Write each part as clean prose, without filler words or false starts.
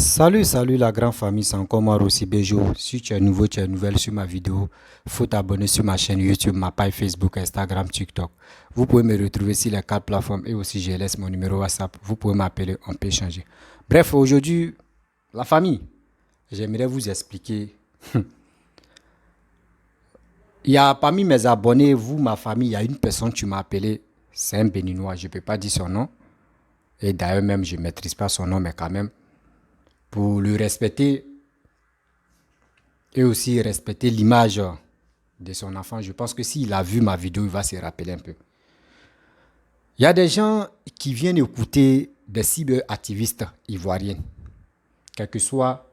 Salut la grande famille, c'est encore moi Rossi Bejo. Si tu es nouveau, tu es nouvelle sur ma vidéo, faut t'abonner sur ma chaîne YouTube, ma page Facebook, Instagram, TikTok. Vous pouvez me retrouver sur les quatre plateformes et aussi je laisse mon numéro WhatsApp. Vous pouvez m'appeler, on peut échanger. Bref, aujourd'hui, la famille, j'aimerais vous expliquer. Il y a parmi mes abonnés, vous, ma famille, il y a une personne qui m'a appelé, c'est un Béninois, je ne peux pas dire son nom. Et d'ailleurs même, je ne maîtrise pas son nom, mais quand même, pour le respecter, et aussi respecter l'image de son enfant. Je pense que s'il a vu ma vidéo, il va se rappeler un peu. Il y a des gens qui viennent écouter des cyberactivistes ivoiriens, quel que soit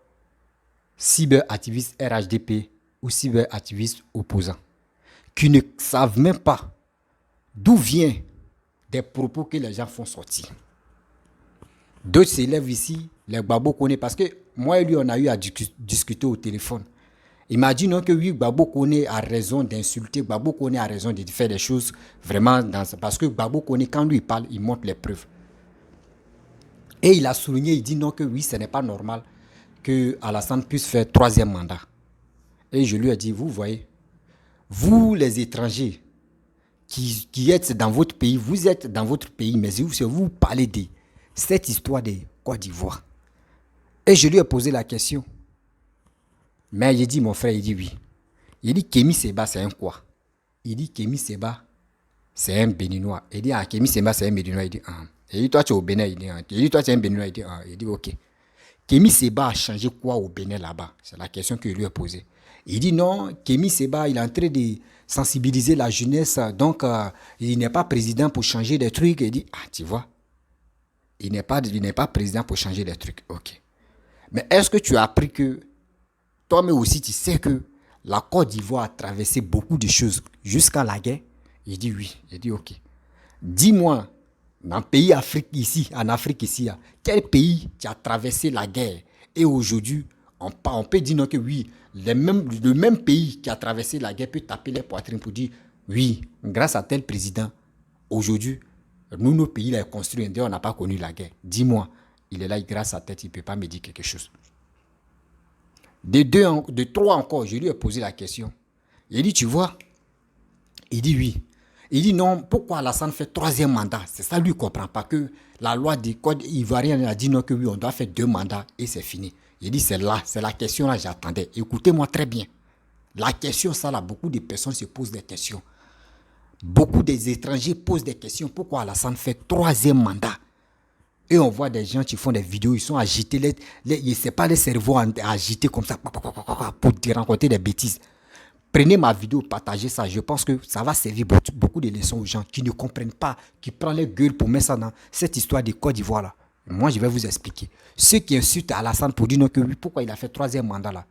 cyberactivistes RHDP ou cyberactivistes opposants, qui ne savent même pas d'où viennent des propos que les gens font sortir. D'autres s'élèvent ici, les Gbagbo connaissent, parce que moi et lui, on a eu à discuter au téléphone. Imaginons que oui, Gbagbo Koné a raison d'insulter, Gbagbo Koné a raison de faire des choses vraiment parce que Gbagbo Koné, quand lui parle, il montre les preuves. Et il a souligné, il dit non, que oui, ce n'est pas normal que Alassane puisse faire troisième mandat. Et je lui ai dit, vous voyez, vous les étrangers qui êtes dans votre pays, vous êtes dans votre pays, mais vous parlez de cette histoire de Côte d'Ivoire. Et je lui ai posé la question. Mais il dit, mon frère, il dit oui. Il dit, Kémy Séba, c'est un quoi? Il dit, Kémy Séba, c'est un Béninois. Il dit, ah, Kémy Séba, c'est un Béninois. Il dit, ah. Il dit, toi, tu es au Bénin. Il dit, ah. Il dit, toi, tu es un Béninois. Il dit, ah. Il dit, ok. Kémy Séba a changé quoi au Bénin là-bas? C'est la question que je lui ai posée. Il dit, non, Kémy Séba, il est en train de sensibiliser la jeunesse. Donc, il n'est pas président pour changer des trucs. Il dit, ah, tu vois, il n'est pas président pour changer des trucs. Ok. Mais est-ce que tu as appris que toi-même aussi, tu sais que la Côte d'Ivoire a traversé beaucoup de choses jusqu'à la guerre? Il dit oui. Il dit ok. Dis-moi, dans le pays Afrique ici, en Afrique ici, quel pays qui a traversé la guerre? Et aujourd'hui, on peut dire non que oui, le même pays qui a traversé la guerre peut taper les poitrines pour dire oui, grâce à tel président, aujourd'hui, nous, nos pays, là, construit, on n'a pas connu la guerre. Dis-moi, il est là, grâce à tête, il ne peut pas me dire quelque chose. De trois encore, je lui ai posé la question. Il dit, tu vois? Il dit oui. Il dit non, pourquoi Alassane fait troisième mandat? C'est ça, lui, ne comprend pas que la loi du code ivoirien a dit non, que oui, on doit faire 2 mandats et c'est fini. Il dit, c'est la question là, j'attendais. Écoutez-moi très bien. La question, ça là, beaucoup de personnes se posent des questions. Beaucoup des étrangers posent des questions. Pourquoi Alassane fait troisième mandat? Et on voit des gens qui font des vidéos, ils sont agités, c'est pas les cerveaux agités comme ça pour te raconter des bêtises. Prenez ma vidéo, partagez ça. Je pense que ça va servir beaucoup de leçons aux gens qui ne comprennent pas, qui prennent les gueules pour mettre ça dans cette histoire de Côte d'Ivoire là. Moi, je vais vous expliquer. Ceux qui insultent Alassane pour dire non que oui, pourquoi il a fait troisième mandat là.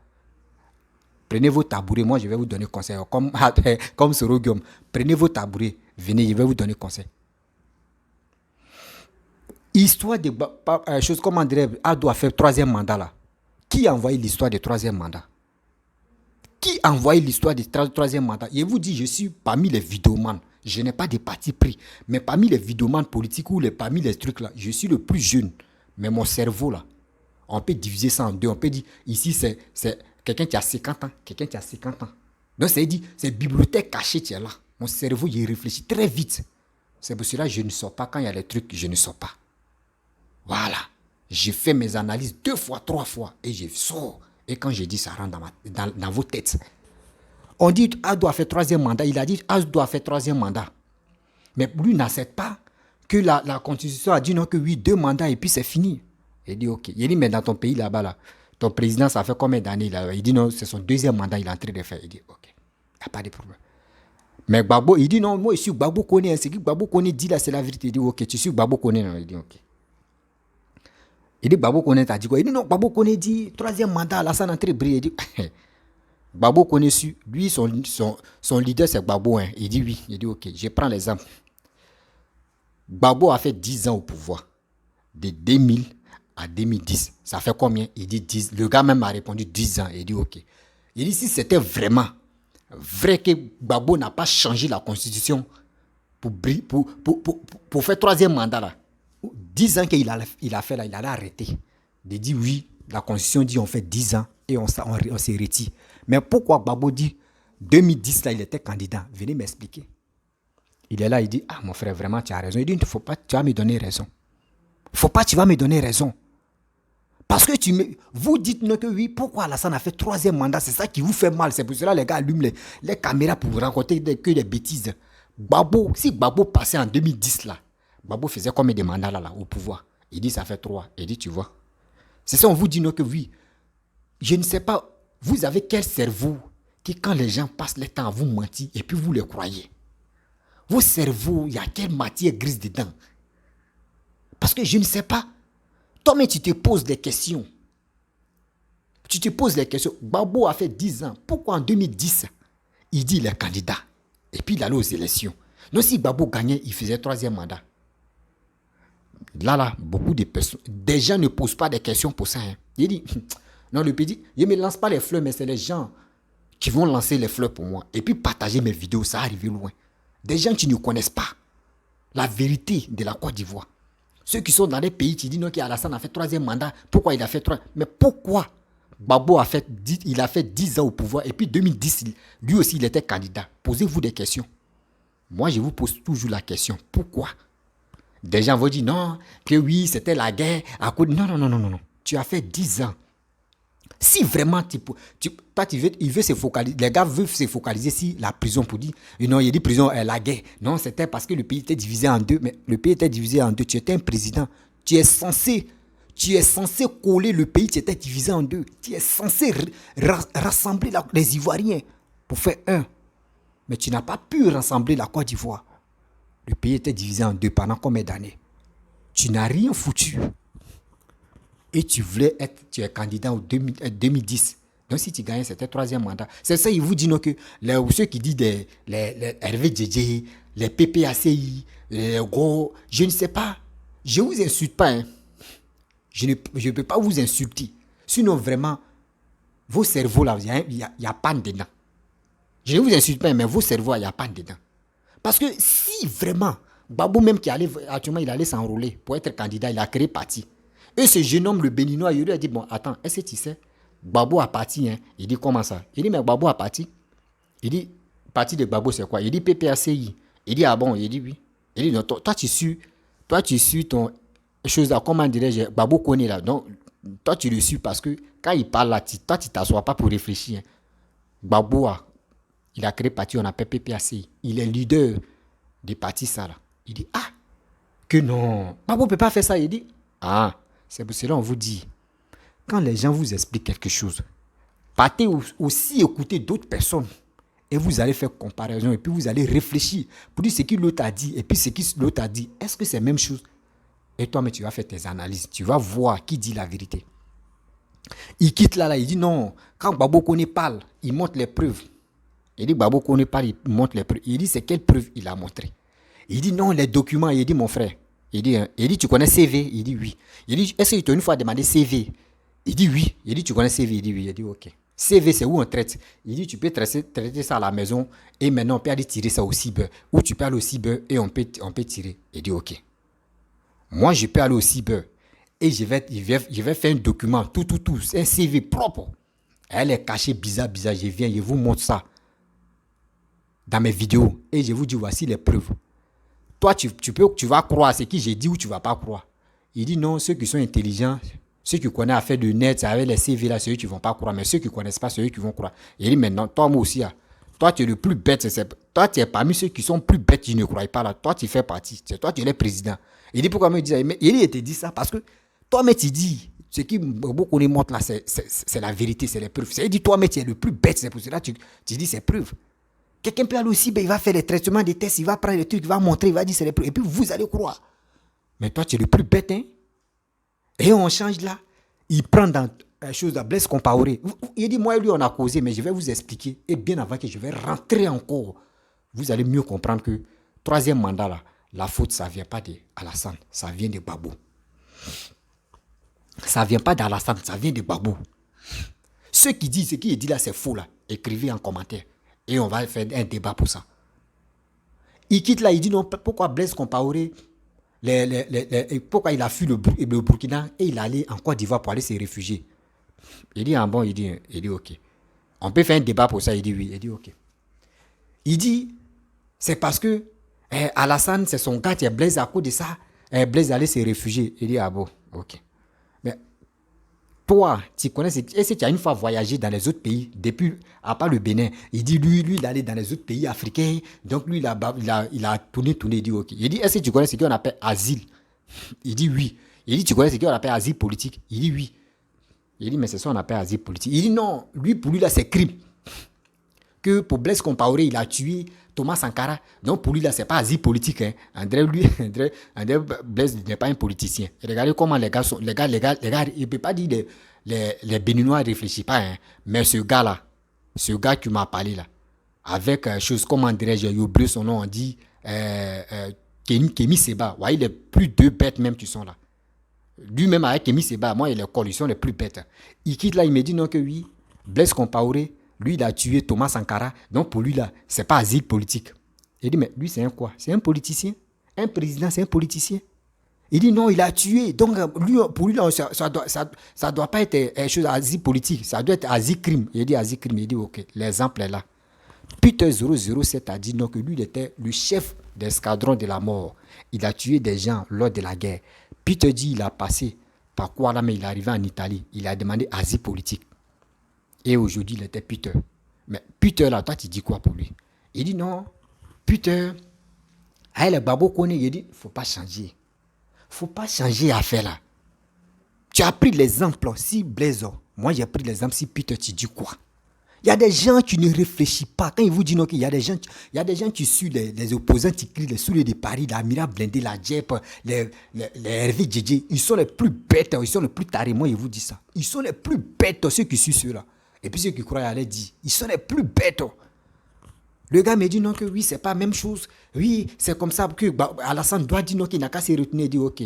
Prenez vos tabourets, moi je vais vous donner conseil. Comme Sorogium, prenez vos tabourets, venez, je vais vous donner conseil. Histoire de choses comme André a doit faire troisième mandat là. Qui a envoyé l'histoire du troisième mandat? Qui a envoyé l'histoire du troisième mandat? Je vous dis, je suis parmi les vidéomans. Je n'ai pas de parti pris. Mais parmi les vidéomans politiques ou parmi les trucs là, je suis le plus jeune. Mais mon cerveau là, on peut diviser ça en deux. On peut dire, ici c'est quelqu'un qui a 50 ans, quelqu'un qui a 50 ans. Donc c'est dit, c'est bibliothèque cachée qui est là. Mon cerveau, il réfléchit très vite. C'est pour cela que je ne sors pas. Quand il y a des trucs, je ne sors pas. Voilà. J'ai fait mes analyses 2 fois, 3 fois et je sors. Et quand je dis ça rentre dans vos têtes. On dit As doit faire troisième mandat. Il a dit As doit faire troisième mandat. Mais lui n'accepte pas que la constitution a dit non, que oui, 2 mandats et puis c'est fini. Il dit ok. Il dit mais dans ton pays là-bas, là, ton président, ça fait combien d'années là? Il dit non, c'est son deuxième mandat, il est en train de faire. Il dit ok. Il n'y a pas de problème. Mais Gbagbo, il dit non, moi je suis Gbagbo Koné. Ce que Gbagbo Koné dit là, c'est la vérité. Il dit ok, tu suis Gbagbo Koné. Il dit ok. Il dit Gbagbo Koné t'a dit quoi? Il dit non, Gbagbo Koné dit troisième mandat, Alassane entré briller. Il dit Gbagbo Koné su, lui son leader c'est Gbagbo. Hein. Il dit oui. Il dit ok, je prends l'exemple. Gbagbo a fait 10 ans au pouvoir, de 2000 à 2010. Ça fait combien? Il dit 10. Le gars même a répondu 10 ans. Il dit ok. Il dit si c'était vraiment vrai que Gbagbo n'a pas changé la constitution pour faire troisième mandat là, 10 ans qu'il a fait là, il allait arrêter de dire oui, La constitution dit on fait 10 ans et on se retire. Mais pourquoi Gbagbo dit 2010 là, il était candidat? Venez m'expliquer. Il est là, il dit, ah mon frère, vraiment tu as raison. Il dit, il ne faut pas, tu vas me donner raison. Faut pas, tu vas me donner raison. Parce que vous dites non que oui, pourquoi Alassane a fait 3e mandat? C'est ça qui vous fait mal. C'est pour cela que les gars allument les caméras pour vous raconter que des bêtises. Gbagbo, si Gbagbo passait en 2010 là, Gbagbo faisait combien de mandats là au pouvoir? Il dit ça fait 3. Il dit tu vois. C'est ça, on vous dit non que oui. Je ne sais pas, vous avez quel cerveau que quand les gens passent le temps à vous mentir et puis vous les croyez? Vos cerveaux, il y a quelle matière grise dedans? Parce que je ne sais pas. Toi-même, tu te poses des questions. Tu te poses des questions. Gbagbo a fait 10 ans. Pourquoi en 2010, il dit il est candidat? Et puis il allait aux élections. Donc si Gbagbo gagnait, il faisait 3e mandat. Là, beaucoup de personnes, des gens ne posent pas des questions pour ça. Hein. Il dit, non, le pays dit, je ne me lance pas les fleurs, mais c'est les gens qui vont lancer les fleurs pour moi. Et puis partager mes vidéos, ça arrive loin. Des gens qui ne connaissent pas la vérité de la Côte d'Ivoire. Ceux qui sont dans des pays qui disent non, qu'Alassane a fait 3e mandat. Pourquoi il a fait 3? Mais pourquoi Gbagbo a fait 10 ans au pouvoir et puis 2010, lui aussi, il était candidat. Posez-vous des questions. Moi, je vous pose toujours la question. Pourquoi? Des gens vont dire non, que oui, c'était la guerre. Non. Tu as fait 10 ans. Si vraiment, il veut se focaliser, les gars veulent se focaliser sur la prison pour dire, non, il dit prison, la guerre. Non, c'était parce que le pays était divisé en deux. Mais le pays était divisé en deux. Tu étais un président. Tu es censé coller le pays qui était divisé en deux. Tu es censé rassembler les Ivoiriens pour faire un. Mais tu n'as pas pu rassembler la Côte d'Ivoire. Le pays était divisé en deux pendant combien d'années? Tu n'as rien foutu. Et tu es candidat en 2010. Donc si tu gagnais, c'était 3e mandat. C'est ça, il vous dit non que ceux qui disent les Hervé Djedje, les PPACI, les gros, je ne sais pas. Je ne vous insulte pas. Hein. Je ne peux pas vous insulter. Sinon, vraiment, vos cerveaux là, il y a panne dedans. Je ne vous insulte pas, mais vos cerveaux, il y a panne dedans. Parce que si vraiment, Gbagbo même qui allait, actuellement, il allait s'enrôler pour être candidat, il a créé parti. Et ce jeune homme, le béninois, il lui a dit, bon, attends, est-ce que tu sais, Gbagbo a parti, hein? Il dit, comment ça? Il dit, mais Gbagbo a parti. Il dit, parti de Gbagbo, c'est quoi? Il dit, PPACI. Il dit, ah bon? Il dit, oui. Il dit, non, toi, tu suis ton chose là, comment dirais-je, Gbagbo connaît là. Donc, toi, tu le suis parce que quand il parle là, toi, tu ne t'assois pas pour réfléchir. Hein. Gbagbo, il a créé parti, on appelle PPACI. Il est leader des partis, ça là. Il dit, ah, que non, Gbagbo ne peut pas faire ça. Il dit, ah, c'est pour cela qu'on vous dit, quand les gens vous expliquent quelque chose, partez aussi écouter d'autres personnes et vous allez faire comparaison et puis vous allez réfléchir pour dire ce que l'autre a dit et puis ce que l'autre a dit. Est-ce que c'est la même chose? Et toi, mais tu vas faire tes analyses, tu vas voir qui dit la vérité. Il quitte là, il dit non, quand Gbagbo Koné parle, il montre les preuves. Il dit Gbagbo Koné parle, il montre les preuves. Il dit c'est quelles preuves il a montré. Il dit non, les documents, il dit mon frère. Il dit, tu connais CV? Il dit oui. Il dit, est-ce que tu t'as une fois demandé CV? Il dit oui. Il dit, tu connais CV? Il dit oui. Il dit ok. CV, c'est où on traite? Il dit, tu peux traiter ça à la maison et maintenant on peut aller tirer ça au cyber. Ou tu peux aller au cyber et on peut tirer. Il dit ok. Moi, je peux aller au cyber et je vais faire un document, tout, un CV propre. Elle est cachée bizarre. Je viens, je vous montre ça dans mes vidéos et je vous dis, voici les preuves. Toi, tu vas croire ce que j'ai dit ou tu ne vas pas croire. Il dit non, ceux qui sont intelligents, ceux qui connaissent à faire de net, avec les CV là, c'est eux qui ne vont pas croire. Mais ceux qui ne connaissent pas, c'est eux qui vont croire. Il dit maintenant, toi, moi aussi, toi, tu es le plus bête. Toi, tu es parmi ceux qui sont plus bêtes, je ne crois pas là. Toi, tu fais partie. C'est toi, tu es le président. Il dit pourquoi me dit ça? Il te dit ça parce que toi, mais tu dis, ce qui beaucoup les montrent là, c'est la vérité, c'est les preuves. Il dit toi, mais tu es le plus bête. C'est pour cela que tu dis c'est preuves. Quelqu'un peut aller aussi, il va faire les traitements des tests, il va prendre les trucs, il va montrer, il va dire c'est les preuves. Et puis vous allez croire. Mais toi, tu es le plus bête, hein? Et on change là. Il prend dans la chose de Blaise Compaoré. Il dit, moi et lui, on a causé, mais je vais vous expliquer. Et bien avant que je vais rentrer encore, vous allez mieux comprendre que 3e mandat, là, la faute, ça ne vient pas d'Alassane, ça vient de Gbagbo. Ça ne vient pas d'Alassane, ça vient de Gbagbo. Ceux qui disent, ce qui est dit là, c'est faux là. Écrivez en commentaire. Et on va faire un débat pour ça. Il quitte là, il dit non, pourquoi Blaise Compaoré, pourquoi il a fui le Burkina et il allait en Côte d'Ivoire pour aller se réfugier. Il dit, ah bon, il dit, ok. On peut faire un débat pour ça. Il dit, oui. Il dit, ok. Il dit, c'est parce que Alassane, c'est son gars, tu es Blaise à cause de ça. Blaise allait se réfugier. Il dit, ah bon, ok. Mais toi, tu connais, est-ce que tu as une fois voyagé dans les autres pays, depuis, à part le Bénin? Il dit, lui, il allait dans les autres pays africains. Donc, lui, il a tourné, il dit, ok. Il dit, est-ce que tu connais ce qu'on appelle asile? Il dit, oui. Il dit, tu connais ce qu'on appelle asile politique? Il dit, oui. Il dit, mais c'est ça qu'on appelle asile politique. Il dit, non, lui, pour lui, là, c'est crime. Que pour Blaise Compaoré, il a tué Thomas Sankara. Donc, pour lui, là, c'est pas asile politique. Hein. André Blaise n'est pas un politicien. Et regardez comment les gars sont. Les gars, il ne peut pas dire les Béninois ne réfléchissent pas. Hein. Mais ce gars qui m'a parlé, là, avec chose, comment dirais-je, j'ai oublié son nom, on dit Kémy Seba. Ouais, il est plus deux bêtes même qui sont là. Lui-même avec Kémy Seba, moi, il est coalition les plus bêtes. Il quitte là, il me dit non que oui, Blaise Compaoré, lui, il a tué Thomas Sankara. Donc, pour lui, là, c'est pas asile politique. Il dit, mais lui, c'est un quoi? C'est un politicien. Un président, c'est un politicien. Il dit, non, il a tué. Donc, lui, pour lui, là, ça doit pas être chose asile politique. Ça doit être asile crime. Il dit, asile crime. Il dit, ok, l'exemple est là. Peter 007 a dit non, que lui, il était le chef d'escadron de la mort. Il a tué des gens lors de la guerre. Peter dit, il a passé par quoi là, mais il est arrivé en Italie. Il a demandé asile politique. Et aujourd'hui, il était Peter. Mais Peter, là, toi, tu dis quoi pour lui? Il dit non, Peter, le babo connaît. Il dit, il ne faut pas changer. Il ne faut pas changer affaire là. Tu as pris l'exemple, si Blaise, moi j'ai pris l'exemple, si Peter, tu dis quoi? Il y a des gens qui ne réfléchissent pas. Quand ils vous disent non, il y a des gens qui suivent les opposants qui crient les souliers de Paris, l'Amira Blindé, la Djep, les Hervé Djedje. Ils sont les plus bêtes, ils sont les plus tarés. Moi, je vous dis ça. Ils sont les plus bêtes, ceux qui suivent ceux-là. Et puis ceux qui croient à aller dire, ils sont les plus bêtes. Le gars me dit non, que oui, c'est pas la même chose. Oui, c'est comme ça que Alassane doit dire non, qu'il n'a qu'à se retenir et dire ok.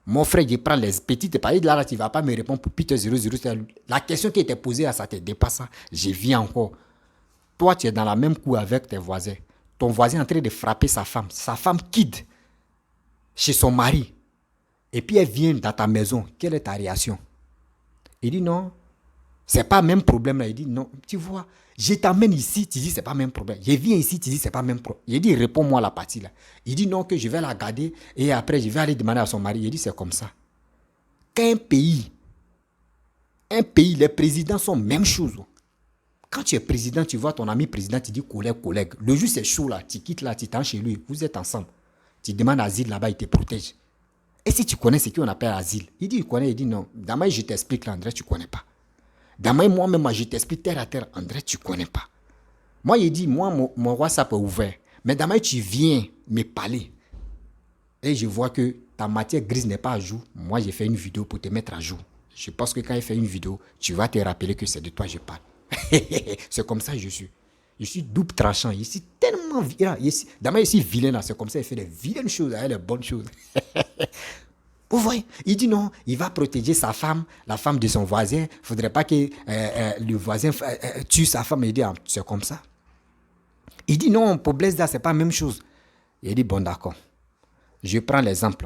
Mon frère, je prends les petites paris. Là, tu ne vas pas me répondre pour Peter 00. La question qui était posée à ça te dépasse ça. Je viens encore. Toi, tu es dans la même cour avec tes voisins. Ton voisin est en train de frapper sa femme. Sa femme quitte chez son mari. Et puis elle vient dans ta maison. Quelle est ta réaction? Il dit non. C'est pas le même problème là. Il dit non. Tu vois, je t'amène ici, tu dis c'est pas le même problème. Je viens ici, tu dis c'est pas le même problème. Il dit réponds-moi la partie là. Il dit non, que je vais la garder et après je vais aller demander à son mari. Il dit c'est comme ça. Qu'un pays, les présidents sont même chose. Quand tu es président, tu vois ton ami président, tu dis collègue. Le jour c'est chaud là, tu quittes là, tu t'en chez lui, vous êtes ensemble. Tu demandes asile là-bas, il te protège. Et si tu connais ce qu'on appelle asile, il dit il connaît, il dit non. Demain je t'explique là, André, tu connais pas. Demain, moi-même, je t'explique terre à terre. André, tu ne connais pas. Moi, il dit, moi, mon WhatsApp est ouvert. Mais demain, tu viens me parler. Et je vois que ta matière grise n'est pas à jour. Moi, j'ai fait une vidéo pour te mettre à jour. Je pense que quand il fait une vidéo, tu vas te rappeler que c'est de toi que je parle. C'est comme ça que je suis. Je suis double tranchant. Je suis tellement vilain. Demain, je suis vilain là. C'est comme ça qu'il fait des vilaines choses, les bonnes choses. Vous voyez, il dit non, il va protéger sa femme, la femme de son voisin. Il ne faudrait pas que le voisin tue sa femme. Il dit, ah, c'est comme ça. Il dit non, pour Blaise, ce n'est pas la même chose. Il dit, bon, d'accord. Je prends l'exemple.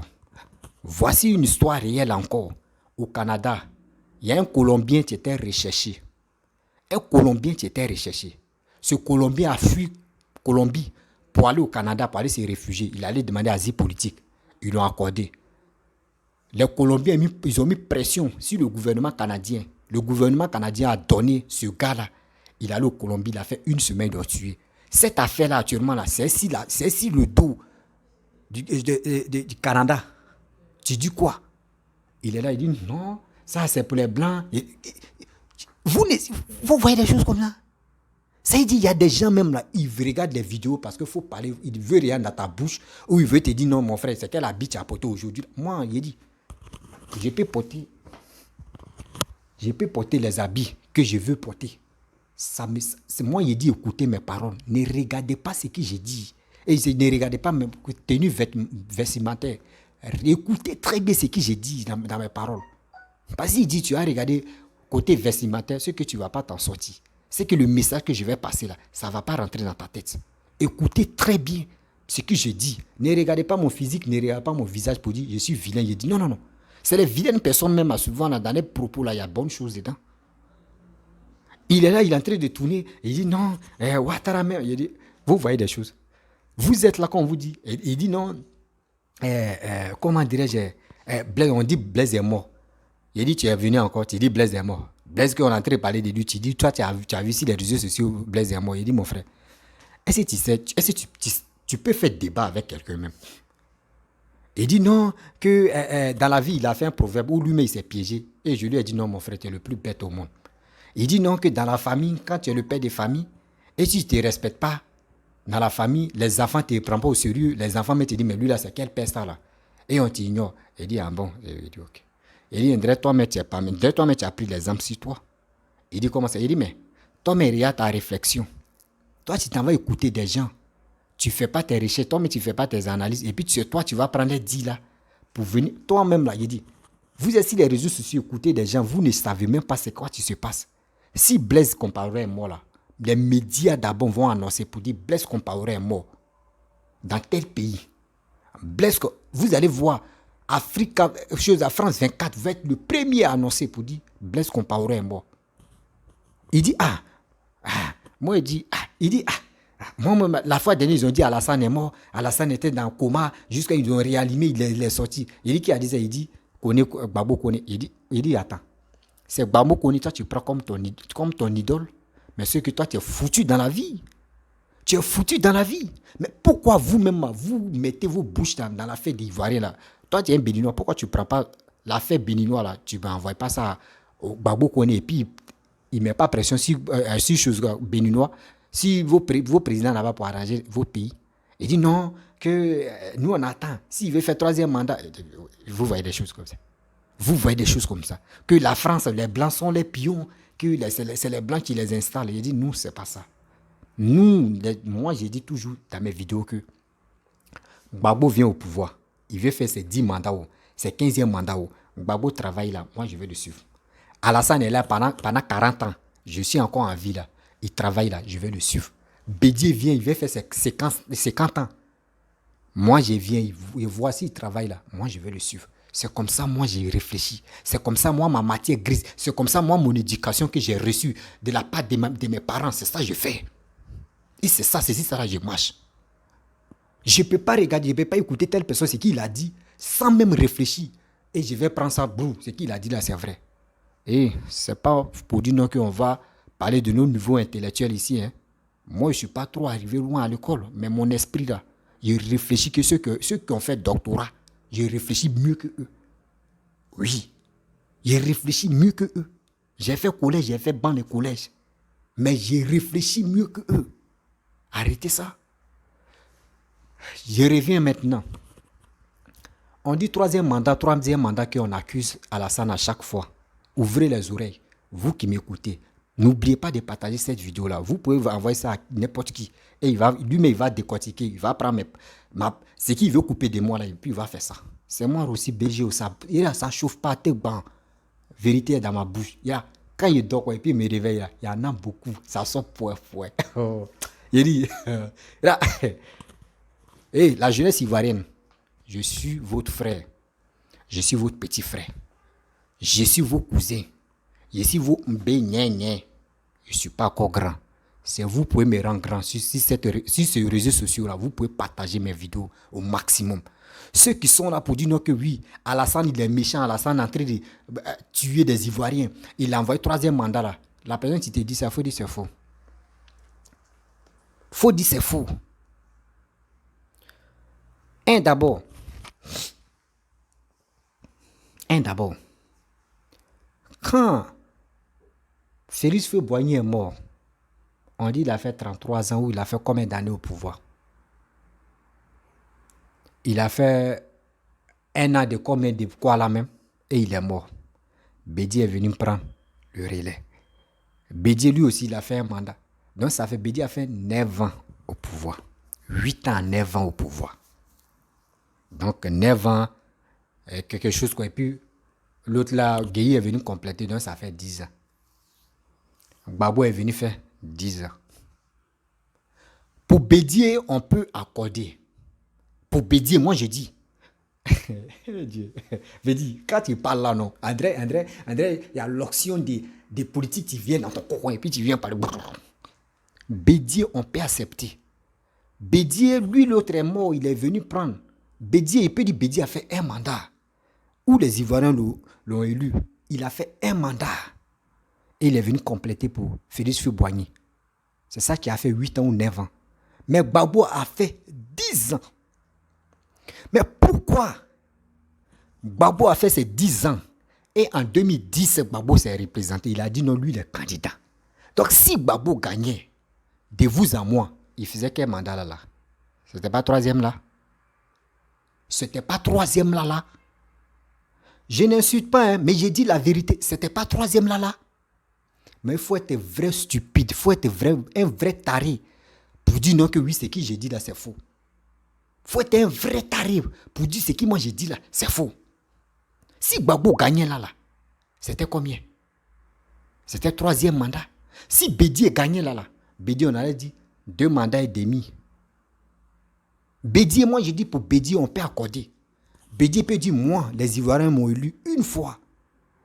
Voici une histoire réelle encore. Au Canada, il y a un Colombien qui était recherché. Ce Colombien a fui Colombie pour aller au Canada, pour aller se réfugier. Il allait demander asile politique. Ils l'ont accordé. Les Colombiens, ils ont mis pression sur le gouvernement canadien. Le gouvernement canadien a donné ce gars-là. Il est allé au Colombie, il a fait une semaine de tuer. Cette affaire-là, actuellement, là, c'est ici le dos du Canada. Tu dis quoi? Il est là, il dit non, ça c'est pour les Blancs. Vous voyez des choses comme ça? Ça, il dit, il y a des gens même là, ils regardent les vidéos parce qu'il faut parler, il veut rien dans ta bouche, ou il veut te dire non, mon frère, c'est quel habit tu as porté aujourd'hui? Moi, il dit, je peux porter les habits que je veux porter. C'est moi, il dit, écoutez mes paroles. Ne regardez pas ce que j'ai dit. Et ne regardez pas mes tenues vestimentaires. Écoutez très bien ce que j'ai dit dans mes paroles. Parce qu'il dit, tu as regardé côté vestimentaire, ce que tu ne vas pas t'en sortir. C'est que le message que je vais passer là, ça ne va pas rentrer dans ta tête. Écoutez très bien ce que je dis. Ne regardez pas mon physique, ne regardez pas mon visage pour dire, je suis vilain. Il dit, non. C'est les vilaines personnes même, souvent, dans les propos, là, il y a bonnes choses dedans. Il est là, il est en train de tourner. Il dit non, Ouattara même. Il dit, vous voyez des choses. Vous êtes là quand on vous dit. Il dit non, comment dirais-je, on dit Blaise est mort. Il dit tu es venu encore, tu dis Blaise est mort. Blaise qu'on est en train de parler de lui, tu dis toi tu as vu si les réseaux sociaux Blaise est mort. Il dit mon frère, est-ce que tu sais, est-ce que tu peux faire débat avec quelqu'un même? Il dit non, que dans la vie, il a fait un proverbe où lui-même il s'est piégé. Et je lui ai dit non, mon frère, tu es le plus bête au monde. Il dit non, que dans la famille, quand tu es le père de famille, et si tu ne te respectes pas, dans la famille, les enfants ne te prennent pas au sérieux. Les enfants me te disent, mais lui là, c'est quel père ça là? Et on t'ignore. Il dit, ah bon? Il dit, ok. Il dit, André, toi-même, tu as pris l'exemple sur toi. Il dit, comment ça? Il dit, mais toi-même, regarde ta réflexion. Toi, tu t'en vas écouter des gens. Tu ne fais pas tes recherches, toi-même, tu ne fais pas tes analyses. Et puis, toi, tu vas prendre les 10 là pour venir. Toi-même, là, il dit, vous êtes sur les réseaux sociaux, écoutez des gens, vous ne savez même pas c'est quoi qui se passe. Si Blaise Compaoré est mort là, les médias d'abord vont annoncer pour dire Blaise Compaoré est mort. Dans tel pays. Vous allez voir, Africa, France 24 va être le premier à annoncer pour dire Blaise Compaoré est mort. Il dit, moi il dit, moi, la fois dernière, ils ont dit Alassane est mort, Alassane était dans le coma, jusqu'à ils ont réanimé, il est sorti. Il dit, qui a dit ça? Il dit, Gbagbo Kone. Il dit, attends, c'est Gbagbo Kone, toi tu prends comme ton idole, mais ce que toi tu es foutu dans la vie. Tu es foutu dans la vie. Mais pourquoi vous-même, vous mettez vos bouches dans l'affaire d'Ivoirien là? Toi tu es un Béninois, pourquoi tu ne prends pas l'affaire Béninois là? Tu n'envoies pas ça au Gbagbo Kone et puis il ne met pas pression sur choses Béninois. Si vos présidents là-bas pour arranger vos pays, il dit non, que nous on attend. S'il veut faire troisième mandat, vous voyez des choses comme ça. Vous voyez des choses comme ça. Que la France, les Blancs sont les pions, que c'est les Blancs qui les installent. Il dit nous, c'est pas ça. Moi j'ai dit toujours dans mes vidéos que Gbagbo vient au pouvoir. Il veut faire ses 10 mandats, ses 15e mandats. Gbagbo travaille là, moi je vais le suivre. Alassane est là pendant 40 ans. Je suis encore en vie là. Il travaille là, je vais le suivre. Bédier vient, il va faire ses 50 ans. Moi, je viens, et voici, il travaille là. Moi, je vais le suivre. C'est comme ça, moi, j'ai réfléchi. C'est comme ça, moi, ma matière grise. C'est comme ça, moi, mon éducation que j'ai reçue de la part de mes parents. C'est ça que je fais. Et c'est ça, je marche. Je ne peux pas regarder, je ne peux pas écouter telle personne, ce qu'il a dit, sans même réfléchir. Et je vais prendre ça, boum, ce qu'il a dit là, c'est vrai. Et ce n'est pas pour dire non qu'on va parler de nos niveaux intellectuels ici. Hein. Moi, je ne suis pas trop arrivé loin à l'école, mais mon esprit là, je réfléchis que ceux qui ont fait doctorat, je réfléchis mieux que eux. Oui, je réfléchis mieux que eux. J'ai fait collège, j'ai fait banc de collège, mais je réfléchis mieux que eux. Arrêtez ça. Je reviens maintenant. On dit troisième mandat qu'on accuse Alassane à chaque fois. Ouvrez les oreilles. Vous qui m'écoutez, n'oubliez pas de partager cette vidéo-là. Vous pouvez envoyer ça à n'importe qui. Et lui-même, il va décortiquer. Il va prendre ce qu'il veut couper de moi, là, et puis il va faire ça. C'est moi aussi, BG, ça ne chauffe pas, t'es bon. Vérité est dans ma bouche. Quand il dort, et puis il me réveille, il y en a beaucoup. Ça sort fouet. Il dit, la jeunesse ivoirienne, je suis votre frère. Je suis votre petit frère. Je suis vos cousins. Je suis vos mbé-nyé-nyé. Je ne suis pas encore grand. C'est vous pouvez me rendre grand sur ces réseaux sociaux-là. Vous pouvez partager mes vidéos au maximum. Ceux qui sont là pour dire non que oui, Alassane il est méchant, Alassane est en train de tuer des Ivoiriens. Il a envoyé troisième mandat là. La personne qui te dit ça, il faut dire c'est faux. Faut dire c'est faux. D'abord. Quand Félix Houphouët-Boigny est mort, on dit qu'il a fait 33 ans ou il a fait combien d'années au pouvoir? Il a fait un an de combien de quoi là même et il est mort. Bédier est venu prendre le relais. Bédier lui aussi il a fait un mandat. Donc ça fait Bédier a fait 9 ans au pouvoir. 8 ans, 9 ans au pouvoir. Donc 9 ans, quelque chose quoi. Et puis l'autre là, Gueye est venu compléter, donc ça fait 10 ans. Gbagbo est venu faire 10 ans. Pour Bédier, on peut accorder. Pour Bédier, moi je dis, Dieu. Veux dire, quand tu parles là, non, André, il y a l'option des politiques qui viennent dans ton coin et puis tu viens parler. Bédier, on peut accepter. Bédier, lui, l'autre est mort, il est venu prendre. Bédier, il peut dire Bédier a fait un mandat. Où les Ivoiriens l'ont élu. Il a fait un mandat. Et il est venu compléter pour Félix Houphouët-Boigny. C'est ça qui a fait 8 ans ou 9 ans. Mais Gbagbo a fait 10 ans. Mais pourquoi Gbagbo a fait ses 10 ans et en 2010, Gbagbo s'est représenté. Il a dit non, lui, il est candidat. Donc si Gbagbo gagnait, de vous à moi, il faisait quel mandat là? C'était pas troisième là? C'était pas troisième là? Je n'insulte pas, hein, mais j'ai dit la vérité. C'était pas troisième là? Mais il faut être vrai stupide, il faut être un vrai taré pour dire non que oui, ce que j'ai dit là, c'est faux. Il faut être un vrai taré pour dire ce que moi j'ai dit là, c'est faux. Si Gbagbo gagnait là, c'était combien? C'était troisième mandat. Si Bédier gagnait là, Bédier, on allait dire 2 mandats et demi. Bédier, moi j'ai dit pour Bédier, on peut accorder. Bédier peut dire, moi, les Ivoiriens m'ont élu une fois.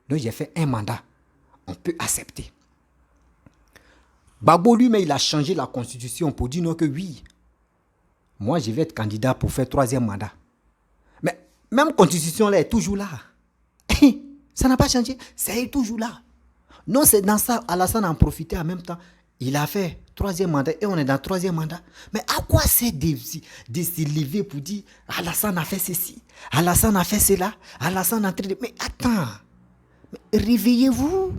Donc j'ai fait un mandat. On peut accepter. Gbagbo lui-même, il a changé la constitution pour dire non que oui. Moi, je vais être candidat pour faire 3e mandat. Mais même constitution là est toujours là. Ça n'a pas changé. C'est toujours là. Non, c'est dans ça, Alassane a en profité en même temps. Il a fait 3e mandat et on est dans 3e mandat. Mais à quoi c'est de se lever pour dire Alassane a fait ceci, Alassane a fait cela, Alassane a traité. Mais attends, mais réveillez-vous.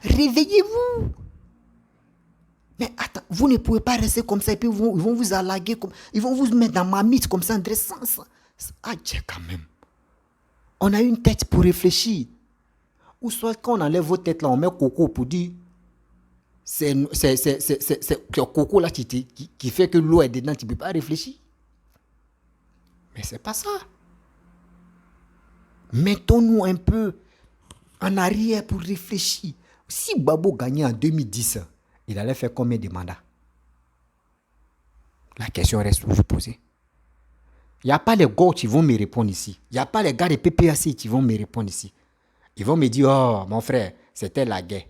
Réveillez-vous. Mais attends, vous ne pouvez pas rester comme ça et puis ils vont vous allaguer, ils vont vous mettre dans ma mythe comme ça, André, sans ça. Ah, tiens, quand même. On a une tête pour réfléchir. Ou soit quand on enlève vos têtes là, on met coco pour dire c'est le coco là qui fait que l'eau est dedans, tu ne peux pas réfléchir. Mais c'est pas ça. Mettons-nous un peu en arrière pour réfléchir. Si Gbagbo gagnait en 2010, il allait faire combien de mandats? La question reste toujours posée. Il n'y a pas les gars qui vont me répondre ici. Il n'y a pas les gars de PPAC qui vont me répondre ici. Ils vont me dire, oh, mon frère, c'était la guerre.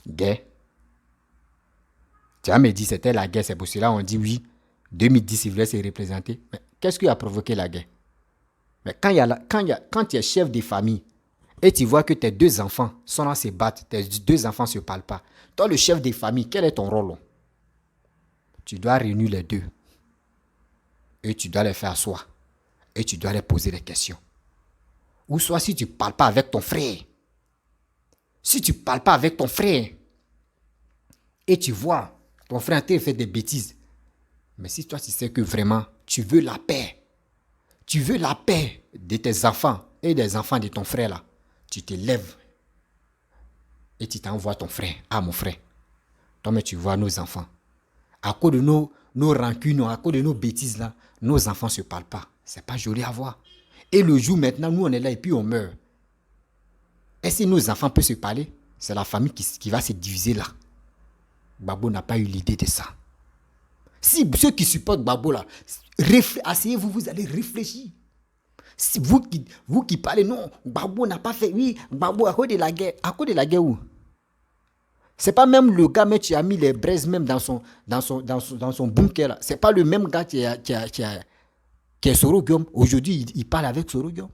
Guerre? Tu vas me dire, c'était la guerre, c'est pour cela on dit oui, 2010, il voulait se représenter. Mais qu'est-ce qui a provoqué la guerre? Mais quand tu es chef de famille et tu vois que tes 2 enfants sont là se battre, tes 2 enfants ne se parlent pas, toi, le chef de famille, quel est ton rôle? Tu dois réunir les 2. Et tu dois les faire asseoir. Et tu dois les poser des questions. Ou soit si tu ne parles pas avec ton frère. Si tu ne parles pas avec ton frère. Et tu vois ton frère te fait des bêtises. Mais si toi tu sais que vraiment tu veux la paix. Tu veux la paix de tes enfants et des enfants de ton frère là. Tu te lèves. Et tu t'envoies ton frère. Ah mon frère. Toi mais tu vois nos enfants. À cause de nos rancunes, à cause de nos bêtises là, nos enfants ne se parlent pas. C'est pas joli à voir. Et le jour maintenant, nous on est là et puis on meurt. Est-ce que nos enfants peuvent se parler? C'est la famille qui va se diviser là. Gbagbo n'a pas eu l'idée de ça. Si ceux qui supportent Gbagbo là, asseyez-vous, vous allez réfléchir. Si vous qui parlez, non, Gbagbo n'a pas fait, oui, Gbagbo à cause de la guerre. À cause de la guerre où? C'est pas même le gars, mais tu as mis les braises même dans son bunker là. C'est pas le même gars qui est Soro Guillaume. Aujourd'hui, il parle avec Soro Guillaume.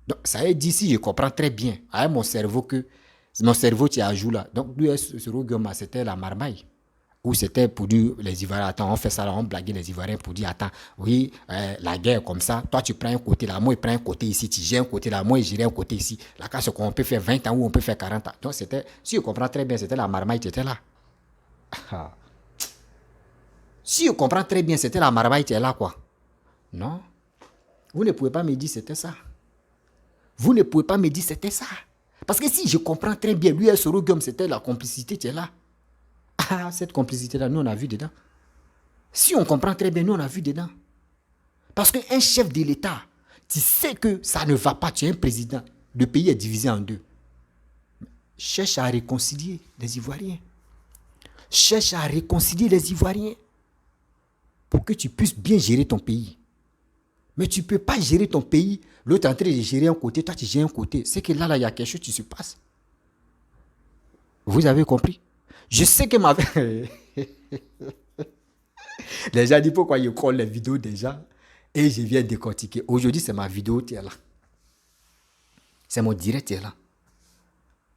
Donc, ça est d'ici, je comprends très bien. Avec mon cerveau qui a joué là. Donc, lui, Soro Guillaume, c'était la marmaille. Ou c'était pour dire, les Ivoiriens, attends, on fait ça là, on blague les Ivoiriens pour dire, attends, oui, la guerre comme ça, toi tu prends un côté là, moi je prends un côté ici, tu gères un côté là, moi je gère un côté ici. La casse qu'on peut faire 20 ans ou on peut faire 40 ans. Donc c'était, si je comprends très bien, c'était la marmaille qui était là. Si je comprends très bien, c'était la marmaille qui est là, quoi. Non. Vous ne pouvez pas me dire c'était ça. Vous ne pouvez pas me dire c'était ça. Parce que si je comprends très bien, lui et Soro Guillaume, c'était la complicité qui est là. Ah, cette complicité-là, nous, on a vu dedans. Si on comprend très bien, nous, on a vu dedans. Parce qu'un chef de l'État, tu sais que ça ne va pas, tu es un président. Le pays est divisé en 2. Cherche à réconcilier les Ivoiriens. Cherche à réconcilier les Ivoiriens pour que tu puisses bien gérer ton pays. Mais tu ne peux pas gérer ton pays. L'autre est en train de gérer un côté, toi tu gères un côté. C'est que là, il y a quelque chose qui se passe. Vous avez compris? Je sais que ma... Les gens disent pourquoi ils collent les vidéos des gens et je viens décortiquer. Aujourd'hui, c'est ma vidéo qui est là. C'est mon direct qui est là.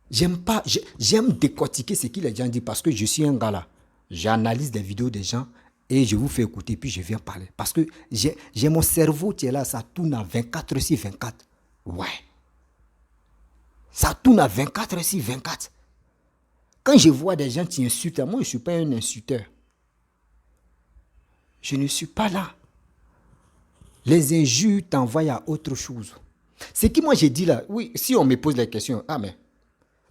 J'aime décortiquer ce que les gens disent parce que je suis un gars là. J'analyse des vidéos des gens et je vous fais écouter puis je viens parler. Parce que j'ai mon cerveau qui est là, ça tourne à 24 sur 24. Ouais. Ça tourne à 24 sur 24. Quand je vois des gens qui insultent, moi je ne suis pas un insulteur. Je ne suis pas là. Les injures t'envoient à autre chose. Ce que moi j'ai dit là, oui, si on me pose la question, ah mais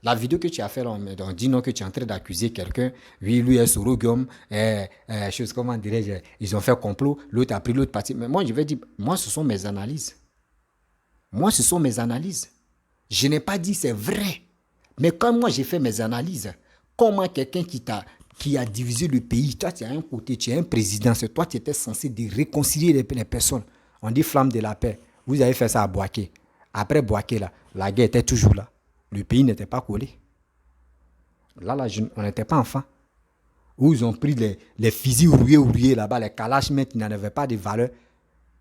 la vidéo que tu as fait là, on dit non que tu es en train d'accuser quelqu'un, oui, lui est sorogum, chose comment dirais-je, ils ont fait complot, l'autre a pris l'autre partie. Mais moi je vais dire, moi ce sont mes analyses. Moi ce sont mes analyses. Je n'ai pas dit c'est vrai. Mais quand moi j'ai fait mes analyses, comment quelqu'un qui a divisé le pays, toi tu as un côté, tu es un président, c'est toi qui étais censé de réconcilier les personnes. On dit flamme de la paix. Vous avez fait ça à Boaké. Après Boaké, là, la guerre était toujours là. Le pays n'était pas collé. Là, on n'était pas enfant. Où ils ont pris les fusils rouillés là-bas, les kalash, mais qui n'en avaient pas de valeur.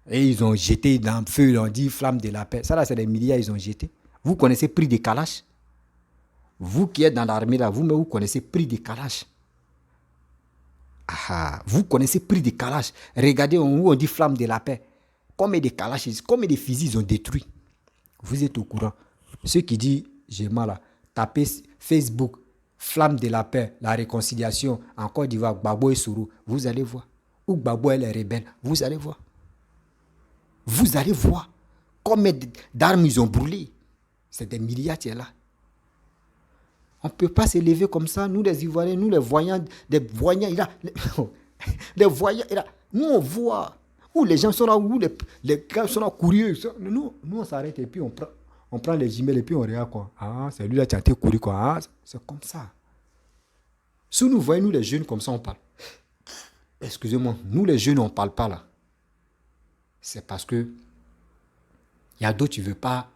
Et ils ont jeté dans le feu, ils ont dit flamme de la paix. Ça là, c'est des milliards ils ont jeté. Vous connaissez prix des kalash? Vous qui êtes dans l'armée là, vous connaissez prix des kalash. Ah, vous connaissez prix des kalash. Regardez où on dit flamme de la paix. Combien de kalash, combien de fusils ils ont détruits? Vous êtes au courant. Ceux qui disent, j'ai mal là, tapez Facebook, flamme de la paix, la réconciliation, en Côte d'Ivoire, Gbagbo et Sourou, vous allez voir. Ou Gbagbo et les rebelles, vous allez voir. Vous allez voir combien d'armes ils ont brûlé. C'est des milliards qui sont là. On ne peut pas s'élever comme ça, nous les Ivoiriens, nous les voyants, des voyants, les voyants, nous on voit. Où les gens sont là, où les gars sont là curieux. Nous on s'arrête et puis on prend les emails et puis on regarde quoi. Ah, c'est lui là qui a été couru quoi. Ah, c'est comme ça. Si nous voyons, nous les jeunes, comme ça on parle. Excusez-moi, nous les jeunes on ne parle pas là. C'est parce que il y a d'autres qui ne veulent pas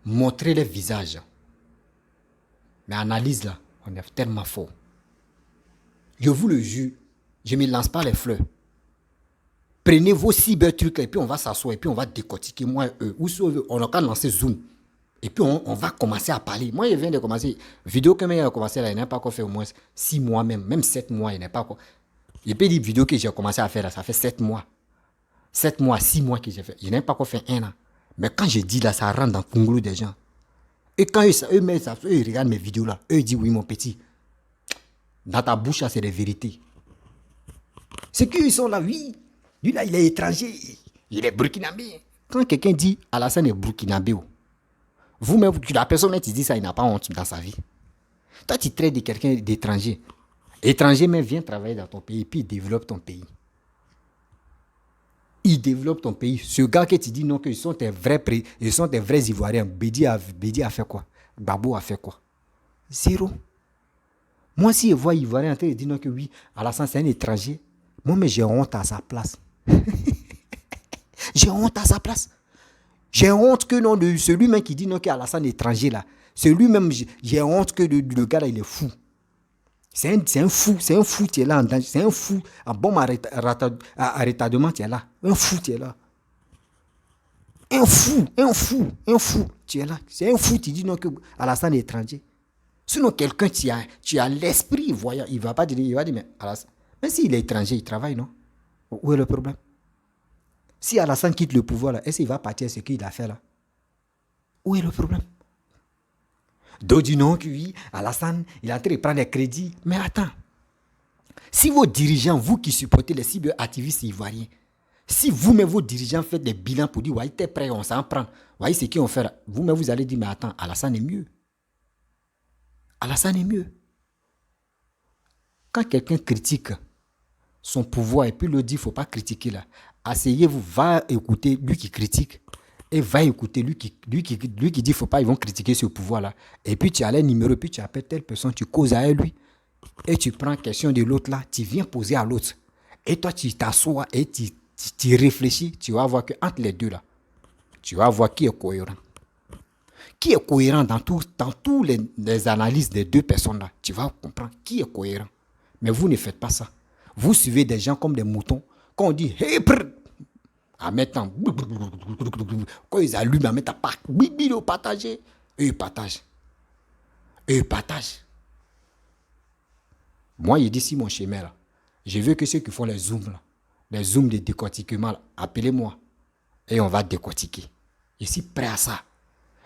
montrer les visages. Mais analyse là, on est tellement fort. Je vous le jure, je ne me lance pas les fleurs. Prenez vos cyber-trucs et puis on va s'asseoir et puis on va décortiquer, moi et eux. Ou si on a qu'à lancer Zoom. Et puis on va commencer à parler. Moi, je viens de commencer. Vidéo que j'ai commencé là, il n'a pas encore fait au moins 6 mois même 7 mois, il n'est pas encore. Et puis les vidéos que j'ai commencé à faire là, ça fait 7 mois. 7 mois, 6 mois que j'ai fait. Il n'a pas encore fait 1 an. Mais quand je dis là, ça rentre dans le congolo des gens. Et quand eux regardent mes vidéos là, eux ils disent oui mon petit. Dans ta bouche là, c'est des vérités. C'est qu'ils sont là, oui. Lui là, il est étranger, il est burkinabé. Quand quelqu'un dit Alassane est burkinabé, vous-même, la personne qui dit ça, il n'a pas honte dans sa vie. Toi, tu traites de quelqu'un d'étranger. Étranger, mais vient travailler dans ton pays, puis il développe ton pays. Il développe ton pays. Ce gars que tu dis non, qu'ils sont des vrais Ivoiriens, Bédi a fait quoi? Gbagbo a fait quoi? Zéro. Moi, si je vois Ivoirien en train de dire non, que oui, Alassane c'est un étranger, moi, mais j'ai honte à sa place. J'ai honte à sa place. J'ai honte que non, celui-même qui dit non, qu'Alassane est étranger là, celui-même, j'ai honte que le gars là, il est fou. C'est un fou qui est là en danger. C'est un fou en bon retardement qui est là. Un fou qui est là. Un fou qui est là. C'est un fou qui dit non, qu'Alassane est étranger. Sinon, quelqu'un qui a l'esprit voyant, il ne va pas dire, mais Alassane, même s'il est étranger, il travaille, non? Où est le problème? Si Alassane quitte le pouvoir, là, est-ce qu'il va partir à ce qu'il a fait là? Où est le problème? D'autres disent non, oui, Alassane, il est en train de prendre les crédits. Mais attends, si vos dirigeants, vous qui supportez les cyberactivistes ivoiriens, si vous-même, vos dirigeants, faites des bilans pour dire, ouais, t'es prêt, on s'en prend, voyez ce qu'ils ont fait là, vous-même, vous allez dire, mais attends, Alassane est mieux. Alassane est mieux. Quand quelqu'un critique son pouvoir et puis le dit, il ne faut pas critiquer là. Asseyez-vous, va écouter lui qui critique et va écouter lui qui dit, il ne faut pas, ils vont critiquer ce pouvoir là. Et puis tu as les numéros, puis tu appelles telle personne, tu causes avec lui et tu prends question de l'autre là, tu viens poser à l'autre. Et toi, tu t'assois et tu tu réfléchis, tu vas voir qu'entre les deux là, tu vas voir qui est cohérent. Qui est cohérent dans tous les analyses des deux personnes là. Tu vas comprendre qui est cohérent. Mais vous ne faites pas ça. Vous suivez des gens comme des moutons. Quand on dit hey, à mettre en quand ils allument, à mettre à partager. Eux, ils partagent. Eux, ils partagent. Moi, il dit si mon chemin là, je veux que ceux qui font les zooms là, les zooms de décortiquement là, appelez-moi. Et on va décortiquer. Je suis prêt à ça.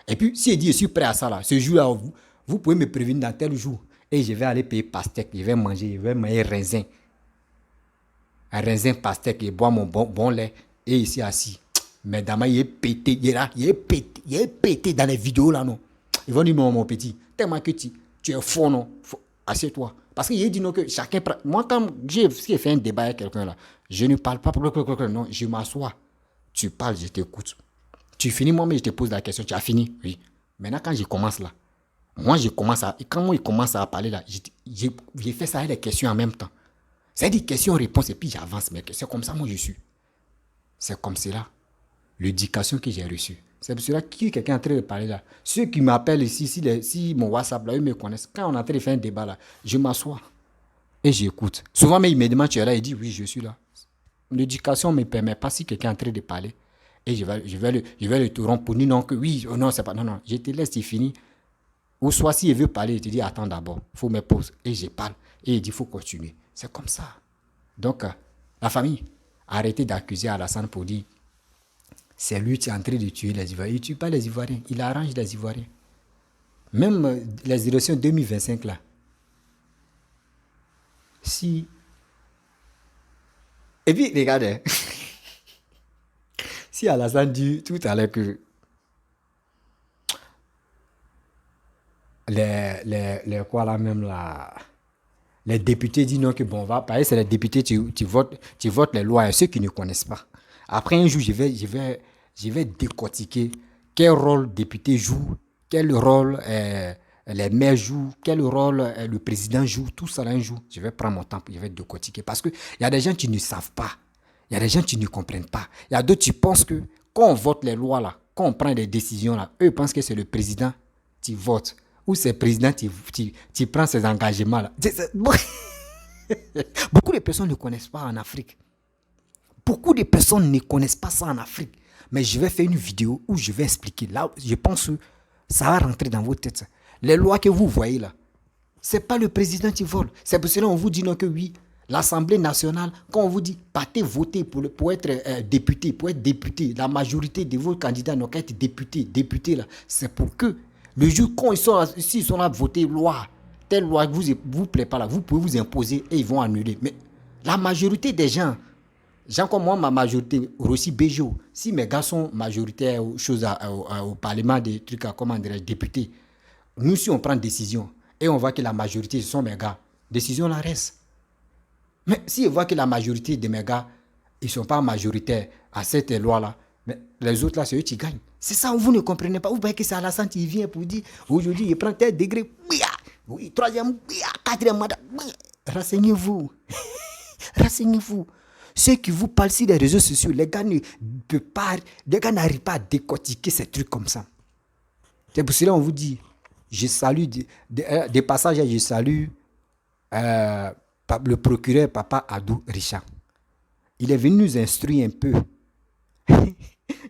Et puis, si il dit je suis prêt à ça là, ce jour-là, vous pouvez me prévenir dans tel jour. Et je vais aller payer pastèque, je vais manger raisin. Un raisin pastèque et boire mon bon lait. Et ici assis. Mais Dama, il est pété, il est pété dans les vidéos là, non. Ils vont dire, mon petit, tellement que tu es fort, non. Assieds-toi. Parce qu'il dit non que chacun... Moi, quand j'ai fait un débat avec quelqu'un là, je ne parle pas, non, je m'assois. Tu parles, je t'écoute. Tu finis, moi, mais je te pose la question, tu as fini? Oui. Maintenant, quand je commence là, quand il commence à parler là, j'ai fait ça avec les questions en même temps. C'est des questions-réponses et puis j'avance. Mais c'est comme ça, moi, je suis. C'est comme cela. L'éducation que j'ai reçue. C'est pour cela que quelqu'un est en train de parler là. Ceux qui m'appellent ici, si mon WhatsApp là, ils me connaissent. Quand on est en train de faire un débat là, je m'assois et j'écoute. Souvent, mais il me demande, tu es là, il dit, oui, je suis là. L'éducation ne me permet pas, si quelqu'un est en train de parler, et je vais le interrompre pour dire non, que oui, oh non, c'est pas, non, je te laisse, il finit. Ou soit s'il veut parler, il te dit, attends d'abord, il faut me poser. Et je parle. Et il dit, il faut continuer. C'est comme ça. Donc, la famille, arrêtez d'accuser Alassane pour dire, c'est lui qui est en train de tuer les Ivoiriens. Il ne tue pas les Ivoiriens, il arrange les Ivoiriens. Même les élections 2025 là, si... Et puis, regardez, si Alassane dit tout à l'heure que quoi là même là, les députés disent non que bon, on va parler, c'est les députés, tu votes les lois, ceux qui ne connaissent pas. Après un jour, je vais décortiquer quel rôle le député joue, quel rôle les maires jouent, quel rôle le président joue, tout ça là un jour. Je vais prendre mon temps, je vais décortiquer. Parce qu'il y a des gens qui ne savent pas, il y a des gens qui ne comprennent pas. Il y a d'autres qui pensent que quand on vote les lois là, quand on prend des décisions là, eux pensent que c'est le président qui vote. Ou c'est le président qui prend ses engagements là. Beaucoup de personnes ne connaissent pas en Afrique. Beaucoup de personnes ne connaissent pas ça en Afrique. Mais je vais faire une vidéo où je vais expliquer. Là, je pense que ça va rentrer dans vos têtes. Les lois que vous voyez là, ce n'est pas le président qui vole. C'est pour cela qu'on vous dit non que oui. L'Assemblée nationale, quand on vous dit partez voter pour être député, la majorité de vos candidats n'ont qu'à être député là, c'est pour que le jour quand s'ils sont là voter loi, telle loi que vous plaît pas là, vous pouvez vous imposer et ils vont annuler. Mais la majorité des gens comme moi, ma majorité, Rossi Bejo, si mes gars sont majoritaires au Parlement, des trucs à comment dire, députés, nous, si on prend une décision et on voit que la majorité, ce sont mes gars, décision la reste. Mais si on voit que la majorité de mes gars, ils ne sont pas majoritaires à cette loi-là, mais les autres là, c'est eux qui gagnent. C'est ça, vous ne comprenez pas. Vous voyez que c'est Alassane qui vient pour dire, aujourd'hui, il prend tel degré, oui, troisième, quatrième mandat. Renseignez-vous. Renseignez-vous. Ceux qui vous parlent sur les réseaux sociaux, les gars n'arrivent pas à décortiquer ces trucs comme ça. C'est pour cela qu'on vous dit, je salue, des passages, je salue le procureur Papa Adou Richard. Il est venu nous instruire un peu.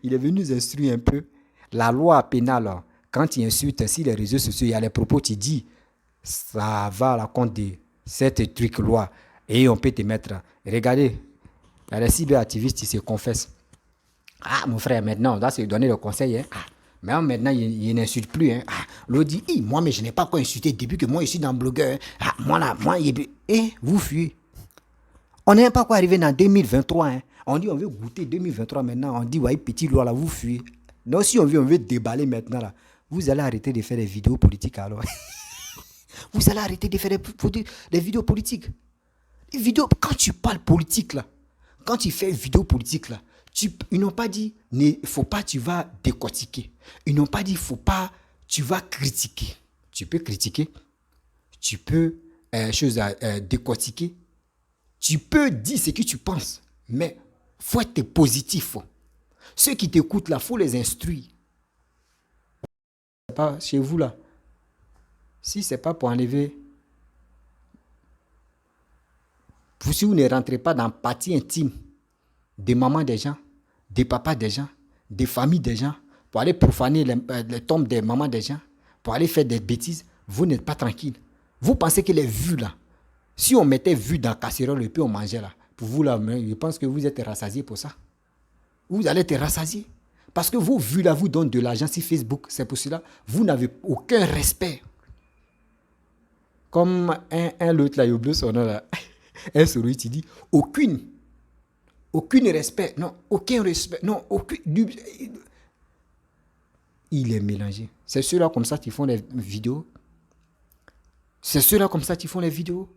Il est venu nous instruire un peu. La loi pénale, quand il insulte sur les réseaux sociaux, il y a les propos qui disent, ça va à la compte de cette truc-loi. Et on peut te mettre, regardez, il y a les cyberactivistes qui se confessent. Ah, mon frère, maintenant, on doit se donner le conseil. Hein. Ah, mais maintenant, il n'insulte plus. Hein. Ah, l'autre dit, moi, mais je n'ai pas quoi insulter depuis que moi, je suis dans le blogueur. Hein. Ah, moi, vous fuyez. On n'est pas quoi arriver dans 2023. Hein. On dit, on veut goûter 2023 maintenant. On dit, ouais, petit loi là, vous fuyez. Donc, si on veut déballer maintenant là, vous allez arrêter de faire des vidéos politiques alors. Vous allez arrêter de faire des vidéos politiques. Les vidéos, quand tu parles politique là, quand tu fais une vidéo politique là, ils n'ont pas dit, il ne faut pas, tu vas décortiquer. Ils n'ont pas dit, il ne faut pas, tu vas critiquer. Tu peux critiquer, tu peux décortiquer, tu peux dire ce que tu penses, mais faut être positif. Ceux qui t'écoutent là, faut les instruire. C'est pas chez vous là. Si c'est pas pour enlever, si vous ne rentrez pas dans la partie intime des mamans des gens, des papas des gens, des familles des gens, pour aller profaner les tombes des mamans des gens, pour aller faire des bêtises, vous n'êtes pas tranquille. Vous pensez que les vues là, si on mettait vues dans la casserole et puis on mangeait là, pour vous là, je pense que vous êtes rassasiés pour ça. Vous allez être rassasiés. Parce que vos vues là vous donnent de l'argent sur Facebook. C'est pour cela vous n'avez aucun respect. Comme un l'autre là, il oublie son nom là. Un souris, il dit aucun respect. Non, aucun respect. Non, aucun. Il est mélangé. C'est ceux-là comme ça qui font les vidéos. C'est ceux-là comme ça qui font les vidéos.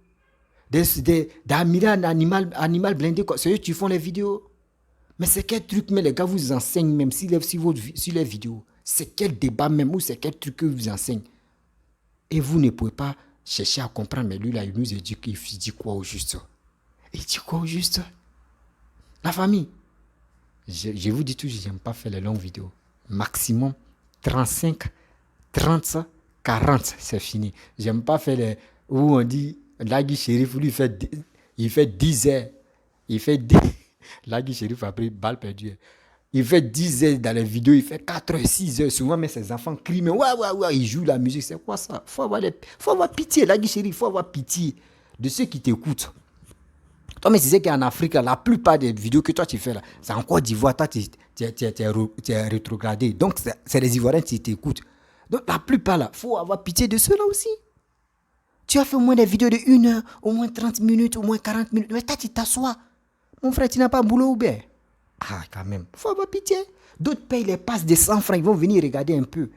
D'amiral animal blindé, c'est eux qui font les vidéos. Mais c'est quel truc, mais les gars vous enseignent même sur les vidéos. C'est quel débat même ou c'est quel truc que vous enseignent. Et vous ne pouvez pas chercher à comprendre. Mais lui là, il nous a dit qu'il dit quoi au juste. Il dit quoi au juste? La famille. Je vous dis toujours, j'aime pas faire les longues vidéos. Maximum 35, 30, 40, c'est fini. J'aime pas faire les où on dit Lagui Chérif, lui il fait 10 heures. Il fait 10. Lagui Chérif a pris balle perdue. Il fait 10 heures dans les vidéos, il fait 4 heures, 6 heures. Souvent, mais ses enfants crient, mais ouais, il joue la musique. C'est quoi ça? Faut avoir pitié, Lagui Chérif, il faut avoir pitié de ceux qui t'écoutent. Toi, mais tu sais qu'en Afrique, la plupart des vidéos que toi tu fais là, c'est en Côte d'Ivoire, toi tu es rétrogradé. Donc, c'est les Ivoiriens qui t'écoutent. Donc, la plupart là, il faut avoir pitié de ceux-là aussi. Tu as fait au moins des vidéos de 1 heure, au moins 30 minutes, au moins 40 minutes. Mais toi, tu t'assois. Mon frère, tu n'as pas boulot ou bien? Ah, quand même. Il faut avoir pitié. D'autres payent les passes de 100 francs. Ils vont venir regarder un peu.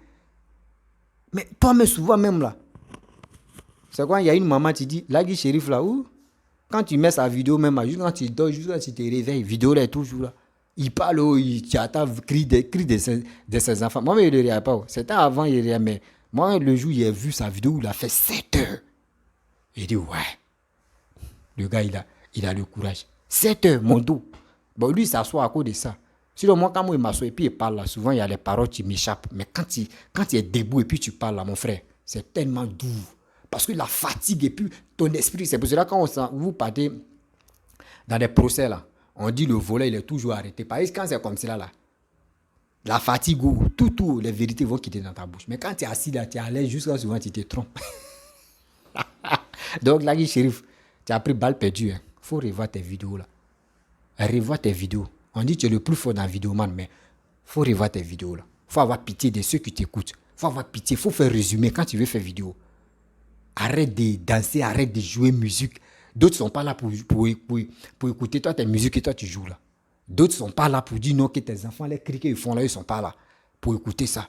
Mais toi-même, souvent même là. C'est quand il y a une maman qui dit, Lagui Chérif là, où? Quand tu mets sa vidéo, même juste quand tu dors, juste quand tu te réveilles, vidéo là est toujours là. Il parle, tu attends, crie de ses enfants. Moi, il ne regarde pas. C'était avant, il regarde. Mais moi, le jour où il a vu sa vidéo, il a fait 7 heures. Il dit, ouais. Le gars, il a le courage. 7 heures, mon dos. Bon, lui, il s'assoit à cause de ça. Sinon, moi, quand moi, il m'assoit et puis il parle là, souvent, il y a les paroles qui m'échappent. Mais quand il est debout et puis tu parles là, mon frère, c'est tellement doux. Parce que la fatigue et puis ton esprit, c'est pour cela quand vous partez dans des procès là, on dit le volet, il est toujours arrêté. Parce que quand c'est comme cela là, la fatigue, tout, les vérités vont quitter dans ta bouche. Mais quand tu es assis là, tu es à l'aise jusqu'à souvent tu te trompes. Donc, Lagui Chérif, tu as pris balle perdue. Il faut revoir tes vidéos là. Revoir tes vidéos. On dit que tu es le plus fort dans la vidéo, man, mais il faut revoir tes vidéos là. Il faut avoir pitié de ceux qui t'écoutent. Il faut avoir pitié. Il faut faire résumer quand tu veux faire vidéo. Arrête de danser, arrête de jouer musique. D'autres ne sont pas là pour écouter toi tes musiques et toi tu joues là. D'autres ne sont pas là pour dire non que tes enfants, les cris qu'ils font là, ils ne sont pas là pour écouter ça.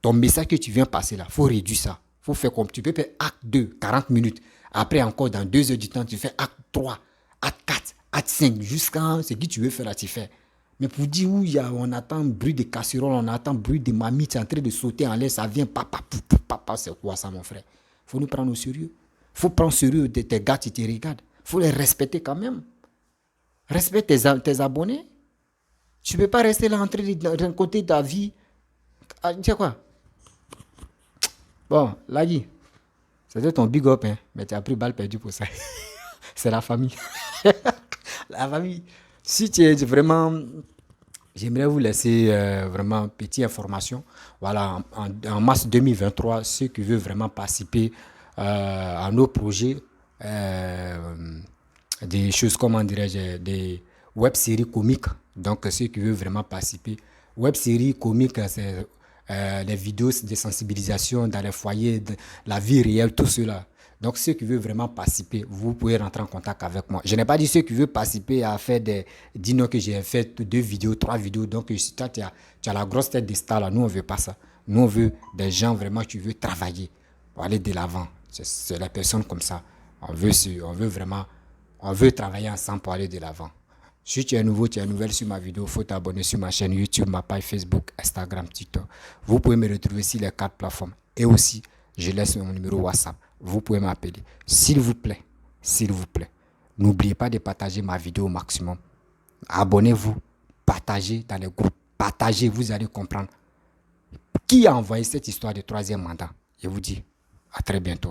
Ton message que tu viens passer là, il faut réduire ça. Il faut faire comme tu peux faire acte 2, 40 minutes. Après encore dans 2 heures du temps, tu fais acte 3, acte 4, acte 5, jusqu'à ce que tu veux faire là, tu fais. Mais pour dire où on attend bruit de casserole, on attend bruit de mamie, tu es en train de sauter en l'air, ça vient papa, papa, c'est quoi ça mon frère? Il faut nous prendre au sérieux. Il faut prendre au sérieux tes gars qui te regardent. Il faut les respecter quand même. Respecte tes abonnés. Tu ne peux pas rester là en train de raconter ta vie. Ah, tu sais quoi? Bon, Lagui, c'était ton big up, hein, mais tu as pris balle perdue pour ça. C'est la famille. La famille. Si tu es vraiment... J'aimerais vous laisser vraiment une petite information. Voilà, en mars 2023, ceux qui veulent vraiment participer à nos projets, des choses, comment dirais-je, des web-séries comiques. Donc, ceux qui veulent vraiment participer. Web-séries comiques, c'est les vidéos de sensibilisation dans les foyers, de la vie réelle, tout cela. Donc, ceux qui veulent vraiment participer, vous pouvez rentrer en contact avec moi. Je n'ai pas dit ceux qui veulent participer à faire dis-nous que j'ai fait 2 vidéos, 3 vidéos. Donc, si toi, tu as la grosse tête des stars, là, nous, on ne veut pas ça. Nous, on veut des gens vraiment qui veulent travailler pour aller de l'avant. C'est la personne comme ça. On veut vraiment, on veut travailler ensemble pour aller de l'avant. Si tu es nouveau, tu es nouvelle sur ma vidéo, il faut t'abonner sur ma chaîne YouTube, ma page Facebook, Instagram, TikTok. Vous pouvez me retrouver sur les 4 plateformes. Et aussi, je laisse mon numéro WhatsApp. Vous pouvez m'appeler. S'il vous plaît, n'oubliez pas de partager ma vidéo au maximum. Abonnez-vous, partagez dans les groupes, partagez, vous allez comprendre qui a envoyé cette histoire de troisième mandat. Je vous dis à très bientôt.